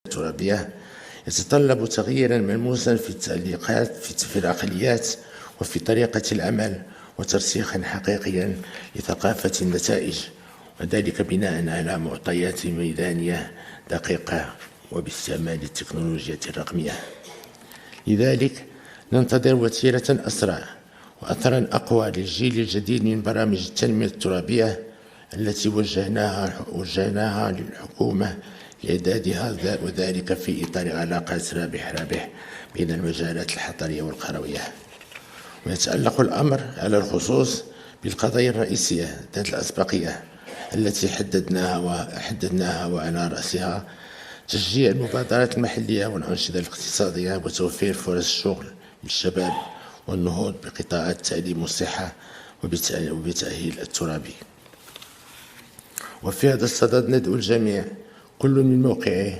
الترابية يتطلب تغييرا ملموسا في التعليقات في العقليات وفي طريقة العمل، وترسيخا حقيقيا لثقافة النتائج، وذلك بناء على معطيات ميدانية دقيقة وباستعمال التكنولوجيا الرقمية. لذلك ننتظر وتيرة أسرع وأثرا أقوى للجيل الجديد من برامج التنمية الترابية التي وجهناها للحكومة لإعدادها، وذلك في إطار علاقات رابح بين المجالات الحضرية والقروية. ويتعلق الأمر على الخصوص بالقضايا الرئيسية ذات الأسبقية التي حددناها وعلى رأسها تشجيع المبادرات المحلية والأنشطة الاقتصادية وتوفير فرص الشغل للشباب والنهوض بقطاعات التعليم والصحة وبتأهيل الترابي. وفي هذا الصدد ندعو الجميع كل من موقعه